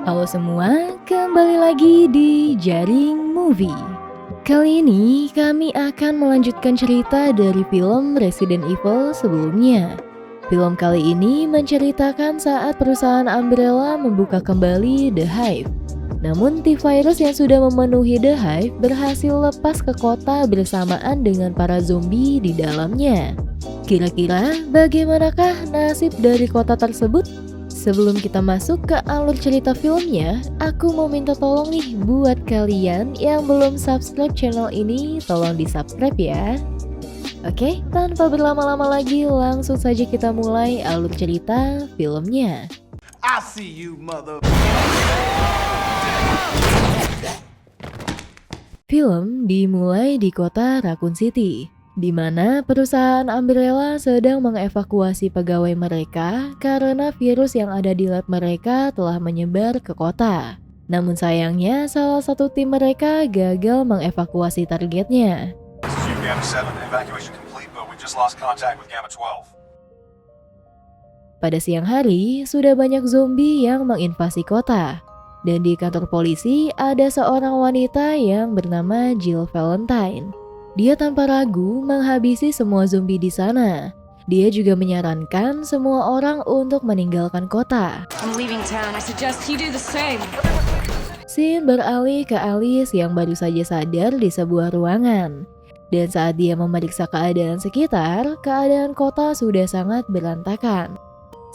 Halo semua, kembali lagi di Jaring Movie. Kali ini kami akan melanjutkan cerita dari film Resident Evil sebelumnya. Film kali ini menceritakan saat perusahaan Umbrella membuka kembali The Hive. Namun T-Virus yang sudah memenuhi The Hive berhasil lepas ke kota bersamaan dengan para zombie di dalamnya. Kira-kira bagaimanakah nasib dari kota tersebut? Sebelum kita masuk ke alur cerita filmnya, aku mau minta tolong nih buat kalian yang belum subscribe channel ini, tolong di subscribe ya. Oke, tanpa berlama-lama lagi langsung saja kita mulai alur cerita filmnya. I see you, mother. Film dimulai di kota Raccoon City, di mana perusahaan Umbrella sedang mengevakuasi pegawai mereka karena virus yang ada di lab mereka telah menyebar ke kota. Namun sayangnya salah satu tim mereka gagal mengevakuasi targetnya. This is Gamma 7. Evacuation complete, but we just lost contact with Gamma 12. Pada siang hari, sudah banyak zombie yang menginvasi kota. Dan di kantor polisi ada seorang wanita yang bernama Jill Valentine. Dia tanpa ragu menghabisi semua zombie di sana. Dia juga menyarankan semua orang untuk meninggalkan kota. I'm leaving town. I suggest you do the same. Scene beralih ke Alice yang baru saja sadar di sebuah ruangan. Dan saat dia memeriksa keadaan sekitar, keadaan kota sudah sangat berantakan.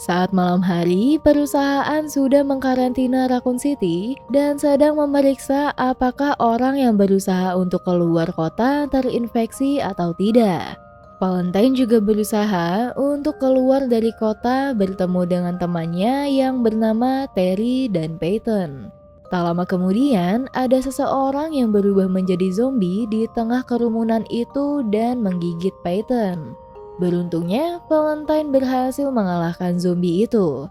Saat malam hari, perusahaan sudah mengkarantina Raccoon City dan sedang memeriksa apakah orang yang berusaha untuk keluar kota terinfeksi atau tidak. Valentine juga berusaha untuk keluar dari kota bertemu dengan temannya yang bernama Terry dan Peyton. Tak lama kemudian, ada seseorang yang berubah menjadi zombie di tengah kerumunan itu dan menggigit Peyton. Beruntungnya, Valentine berhasil mengalahkan zombie itu.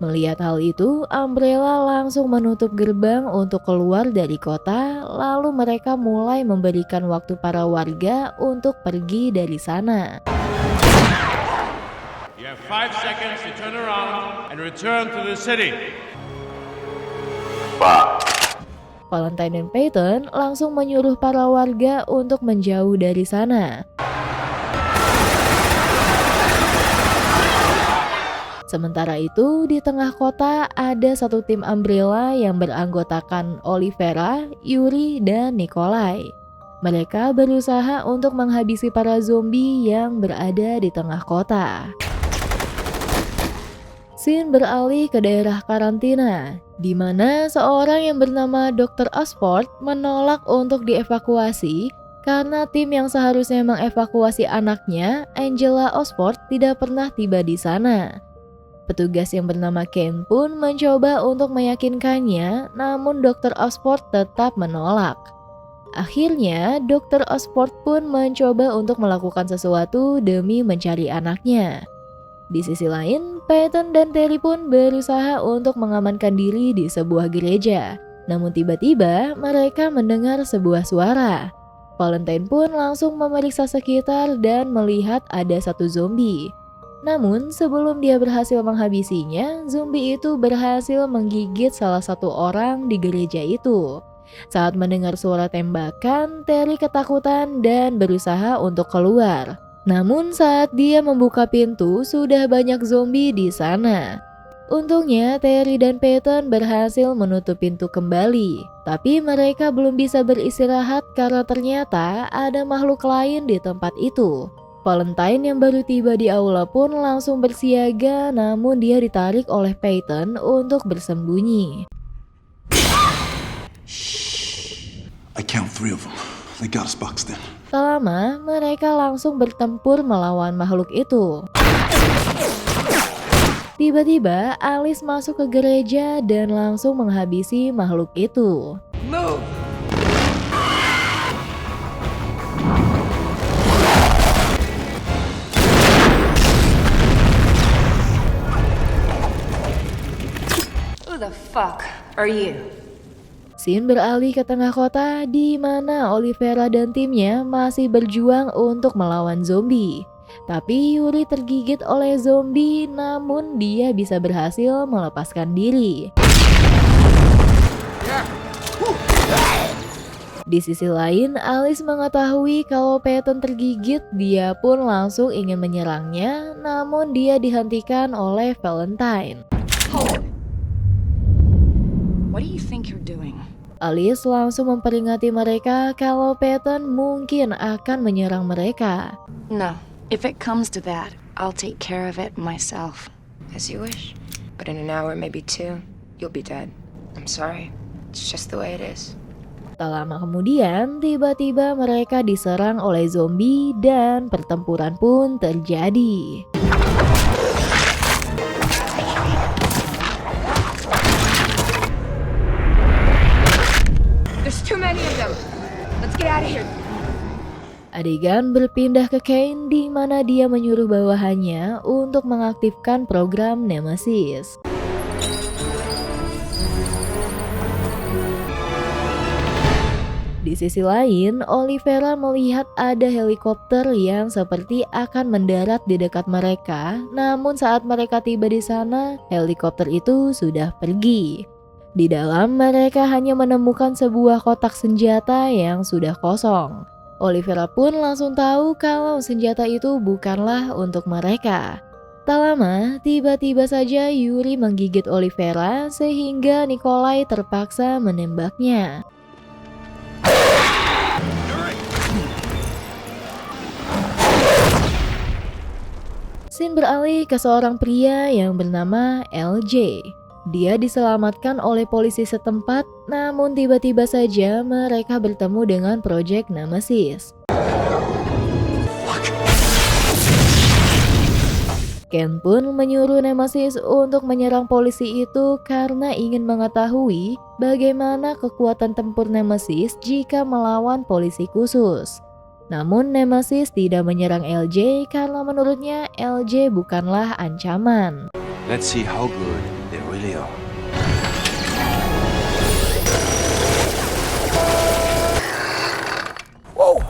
Melihat hal itu, Umbrella langsung menutup gerbang untuk keluar dari kota, lalu mereka mulai memberikan waktu para warga untuk pergi dari sana. You have 5 seconds to turn around and return to the city. Valentine dan Peyton langsung menyuruh para warga untuk menjauh dari sana. Sementara itu, di tengah kota ada satu tim Umbrella yang beranggotakan Olivera, Yuri, dan Nikolai. Mereka berusaha untuk menghabisi para zombie yang berada di tengah kota. Scene beralih ke daerah karantina, di mana seorang yang bernama Dr. Osborn menolak untuk dievakuasi karena tim yang seharusnya mengevakuasi anaknya, Angela Osborn, tidak pernah tiba di sana. Petugas yang bernama Ken pun mencoba untuk meyakinkannya, namun Dr. Osborn tetap menolak. Akhirnya, Dr. Osborn pun mencoba untuk melakukan sesuatu demi mencari anaknya. Di sisi lain, Peyton dan Terry pun berusaha untuk mengamankan diri di sebuah gereja. Namun tiba-tiba mereka mendengar sebuah suara. Valentine pun langsung memeriksa sekitar dan melihat ada satu zombie. Namun sebelum dia berhasil menghabisinya, zombie itu berhasil menggigit salah satu orang di gereja itu. Saat mendengar suara tembakan, Terry ketakutan dan berusaha untuk keluar. Namun saat dia membuka pintu, sudah banyak zombie di sana. Untungnya Terry dan Peyton berhasil menutup pintu kembali. Tapi mereka belum bisa beristirahat karena ternyata ada makhluk lain di tempat itu. Valentine yang baru tiba di aula pun langsung bersiaga, namun dia ditarik oleh Peyton untuk bersembunyi. I count 3 of them. They got us boxed in. Tak lama, mereka langsung bertempur melawan makhluk itu. Tiba-tiba, Alice masuk ke gereja dan langsung menghabisi makhluk itu. Move! Who the fuck are you? Scene beralih ke tengah kota di mana Olivera dan timnya masih berjuang untuk melawan zombie. Tapi Yuri tergigit oleh zombie, namun dia bisa berhasil melepaskan diri. Di sisi lain, Alice mengetahui kalau Peyton tergigit, dia pun langsung ingin menyerangnya, namun dia dihentikan oleh Valentine. What do you think you're doing? Alice langsung memperingati mereka kalau Peyton mungkin akan menyerang mereka. No. If it comes to that, I'll take care of it myself. As you wish. But in an hour, maybe two, you'll be dead. I'm sorry. It's just the way it is. Tak lama kemudian, tiba-tiba mereka diserang oleh zombie dan pertempuran pun terjadi. There's too many of them. Let's get out of here. Adegan berpindah ke Kane di mana dia menyuruh bawahannya untuk mengaktifkan program Nemesis. Di sisi lain, Olivera melihat ada helikopter yang seperti akan mendarat di dekat mereka. Namun saat mereka tiba di sana, helikopter itu sudah pergi. Di dalam mereka hanya menemukan sebuah kotak senjata yang sudah kosong. Olivera pun langsung tahu kalau senjata itu bukanlah untuk mereka. Tak lama, tiba-tiba saja Yuri menggigit Olivera sehingga Nikolai terpaksa menembaknya. Scene beralih ke seorang pria yang bernama LJ. Dia diselamatkan oleh polisi setempat, namun tiba-tiba saja mereka bertemu dengan Project Nemesis. Ken pun menyuruh Nemesis untuk menyerang polisi itu karena ingin mengetahui bagaimana kekuatan tempur Nemesis jika melawan polisi khusus. Namun Nemesis tidak menyerang LJ karena menurutnya LJ bukanlah ancaman. Let's see how good they really are. Whoa!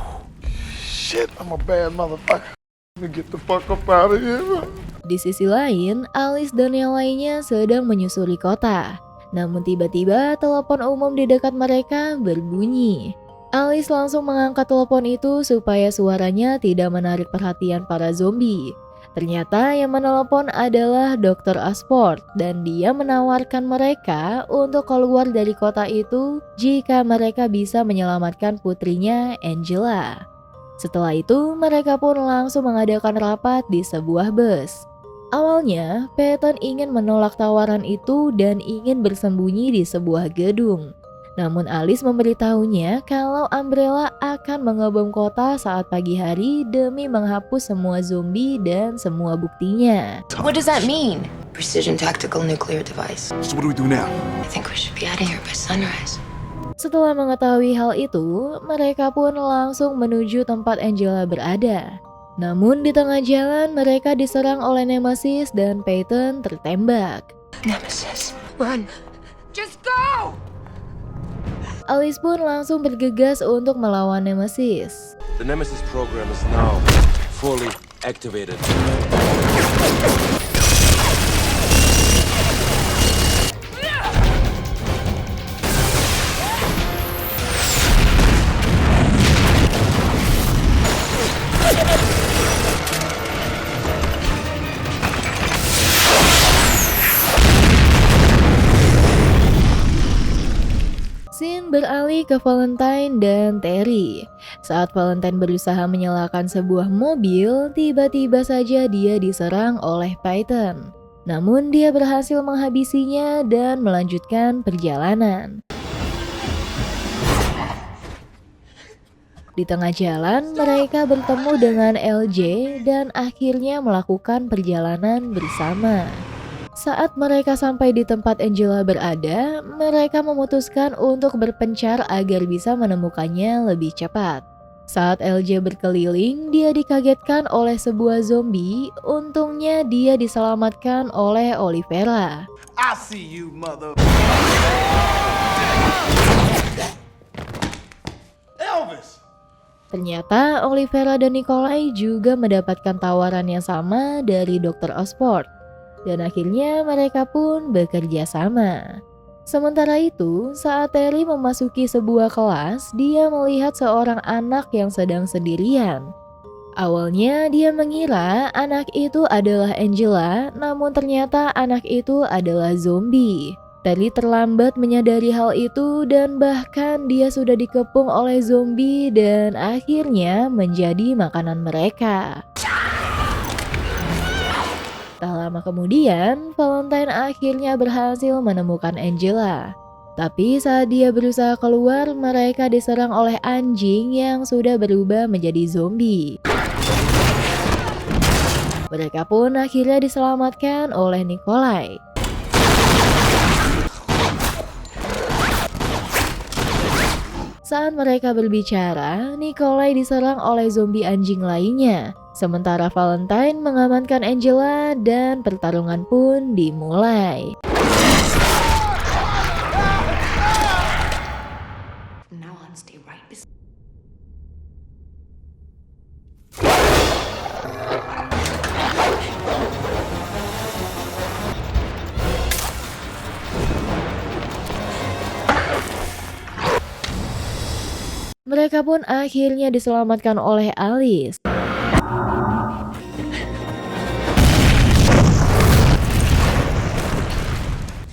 Shit, I'm a bad motherfucker. Let me get the fuck up out of here. Di sisi lain, Alice dan yang lainnya sedang menyusuri kota. Namun tiba-tiba telepon umum di dekat mereka berbunyi. Alice langsung mengangkat telepon itu supaya suaranya tidak menarik perhatian para zombie. Ternyata yang menelepon adalah Dr. Osborn dan dia menawarkan mereka untuk keluar dari kota itu jika mereka bisa menyelamatkan putrinya Angela. Setelah itu mereka pun langsung mengadakan rapat di sebuah bus. Awalnya Peyton ingin menolak tawaran itu dan ingin bersembunyi di sebuah gedung. Namun Alice memberitahunya kalau Umbrella akan mengebom kota saat pagi hari demi menghapus semua zombie dan semua buktinya. What does that mean? Precision tactical nuclear device. So what do we do now? I think we should be out of here by sunrise. Setelah mengetahui hal itu, mereka pun langsung menuju tempat Angela berada. Namun di tengah jalan mereka diserang oleh Nemesis dan Peyton tertembak. Nemesis, run. Just go! Alice pun langsung bergegas untuk melawan Nemesis. The Nemesis program is now fully activated. Scene beralih ke Valentine dan Terry. Saat Valentine berusaha menyalakan sebuah mobil, tiba-tiba saja dia diserang oleh Peyton. Namun dia berhasil menghabisinya dan melanjutkan perjalanan. Di tengah jalan, mereka bertemu dengan LJ dan akhirnya melakukan perjalanan bersama. Saat mereka sampai di tempat Angela berada, mereka memutuskan untuk berpencar agar bisa menemukannya lebih cepat. Saat LJ berkeliling, dia dikagetkan oleh sebuah zombie. Untungnya dia diselamatkan oleh Olivera. I see you, mother. Elvis! Ternyata Olivera dan Nikolai juga mendapatkan tawaran yang sama dari Dr. Osborn. Dan akhirnya mereka pun bekerja sama. Sementara itu, saat Terry memasuki sebuah kelas, dia melihat seorang anak yang sedang sendirian. Awalnya dia mengira anak itu adalah Angela, namun ternyata anak itu adalah zombie. Terry terlambat menyadari hal itu dan bahkan dia sudah dikepung oleh zombie dan akhirnya menjadi makanan mereka. Tak lama kemudian, Valentine akhirnya berhasil menemukan Angela. Tapi saat dia berusaha keluar, mereka diserang oleh anjing yang sudah berubah menjadi zombie. Mereka pun akhirnya diselamatkan oleh Nikolai. Saat mereka berbicara, Nikolai diserang oleh zombie anjing lainnya. Sementara Valentine mengamankan Angela dan pertarungan pun dimulai. From now on, stay right beside. Mereka pun akhirnya diselamatkan oleh Alice.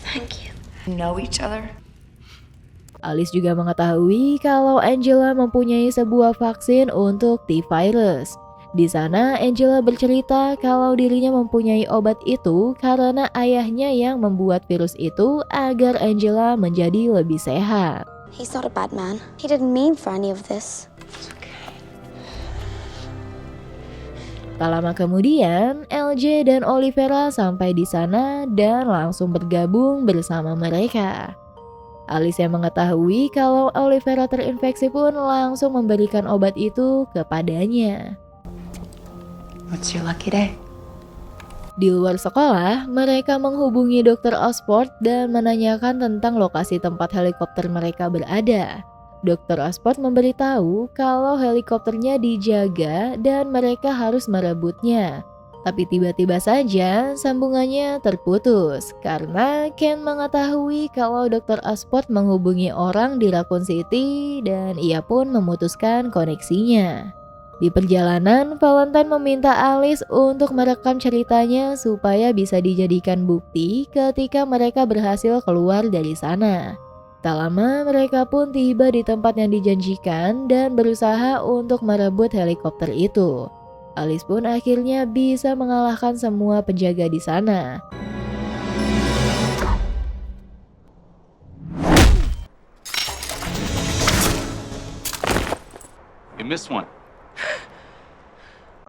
Thank you. Know each other? Alice juga mengetahui kalau Angela mempunyai sebuah vaksin untuk T-virus. Di sana Angela bercerita kalau dirinya mempunyai obat itu karena ayahnya yang membuat virus itu agar Angela menjadi lebih sehat. He's not a bad man. He didn't mean for any of this. Tak lama kemudian, LJ dan Olivera sampai di sana dan langsung bergabung bersama mereka. Alice yang mengetahui kalau Olivera terinfeksi pun langsung memberikan obat itu kepadanya. What's your lucky day? Di luar sekolah, mereka menghubungi Dr. Osborn dan menanyakan tentang lokasi tempat helikopter mereka berada. Dr. Osborn memberitahu kalau helikopternya dijaga dan mereka harus merebutnya. Tapi tiba-tiba saja sambungannya terputus karena Ken mengetahui kalau Dr. Osborn menghubungi orang di Raccoon City dan ia pun memutuskan koneksinya. Di perjalanan, Valentine meminta Alice untuk merekam ceritanya supaya bisa dijadikan bukti ketika mereka berhasil keluar dari sana. Tak lama mereka pun tiba di tempat yang dijanjikan dan berusaha untuk merebut helikopter itu. Alice pun akhirnya bisa mengalahkan semua penjaga di sana. You missed one.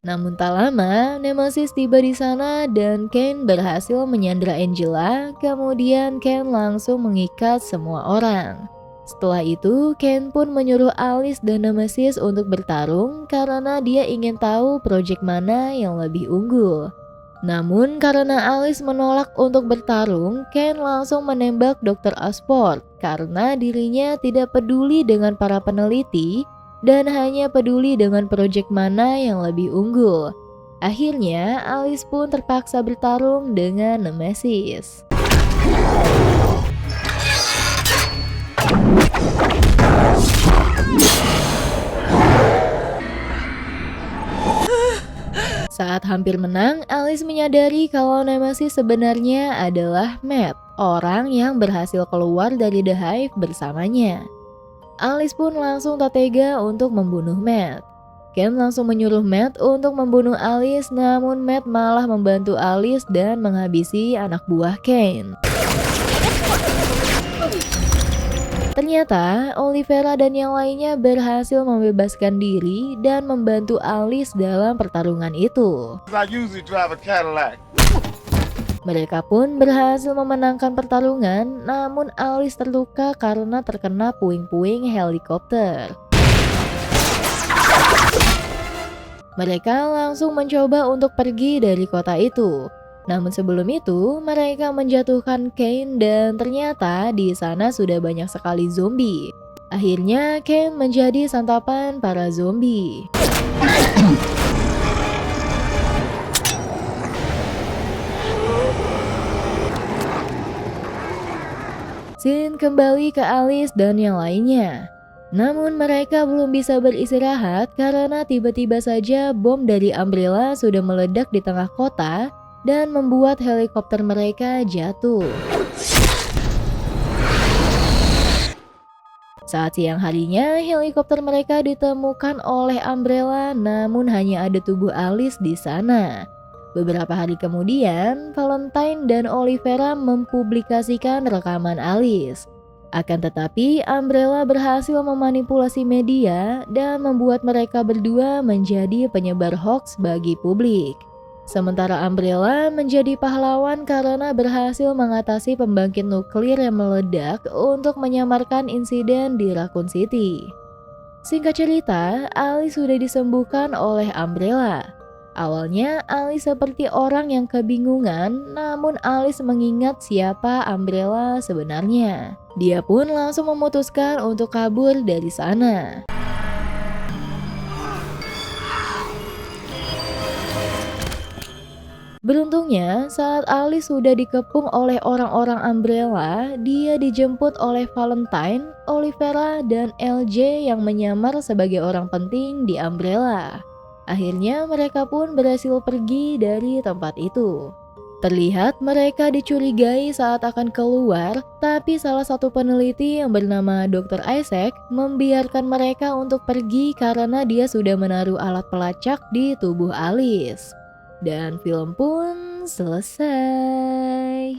Namun tak lama, Nemesis tiba di sana dan Kane berhasil menyandra Angela, kemudian Kane langsung mengikat semua orang. Setelah itu, Kane pun menyuruh Alice dan Nemesis untuk bertarung karena dia ingin tahu proyek mana yang lebih unggul. Namun karena Alice menolak untuk bertarung, Kane langsung menembak Dr. Osborn karena dirinya tidak peduli dengan para peneliti dan hanya peduli dengan proyek mana yang lebih unggul. Akhirnya, Alice pun terpaksa bertarung dengan Nemesis. Saat hampir menang, Alice menyadari kalau Nemesis sebenarnya adalah Matt, orang yang berhasil keluar dari The Hive bersamanya. Alice pun langsung tak tega untuk membunuh Matt. Ken langsung menyuruh Matt untuk membunuh Alice, namun Matt malah membantu Alice dan menghabisi anak buah Ken. Ternyata Olivera dan yang lainnya berhasil membebaskan diri dan membantu Alice dalam pertarungan itu. I usually drive a Cadillac. Mereka pun berhasil memenangkan pertarungan, namun Alice terluka karena terkena puing-puing helikopter. Mereka langsung mencoba untuk pergi dari kota itu. Namun sebelum itu, mereka menjatuhkan Kane dan ternyata di sana sudah banyak sekali zombie. Akhirnya Kane menjadi santapan para zombie. Sin kembali ke Alice dan yang lainnya. Namun mereka belum bisa beristirahat karena tiba-tiba saja bom dari Umbrella sudah meledak di tengah kota dan membuat helikopter mereka jatuh. Saat siang harinya, helikopter mereka ditemukan oleh Umbrella, namun hanya ada tubuh Alice di sana. Beberapa hari kemudian, Valentine dan Olivera mempublikasikan rekaman Alice. Akan tetapi, Umbrella berhasil memanipulasi media dan membuat mereka berdua menjadi penyebar hoaks bagi publik. Sementara Umbrella menjadi pahlawan karena berhasil mengatasi pembangkit nuklir yang meledak untuk menyamarkan insiden di Raccoon City. Singkat cerita, Alice sudah disembuhkan oleh Umbrella. Awalnya Alice seperti orang yang kebingungan, namun Alice mengingat siapa Umbrella sebenarnya. Dia pun langsung memutuskan untuk kabur dari sana. Beruntungnya, saat Alice sudah dikepung oleh orang-orang Umbrella, dia dijemput oleh Valentine, Olivera, dan LJ yang menyamar sebagai orang penting di Umbrella. Akhirnya mereka pun berhasil pergi dari tempat itu. Terlihat mereka dicurigai saat akan keluar, tapi salah satu peneliti yang bernama Dr. Isaac membiarkan mereka untuk pergi karena dia sudah menaruh alat pelacak di tubuh Alice. Dan film pun selesai.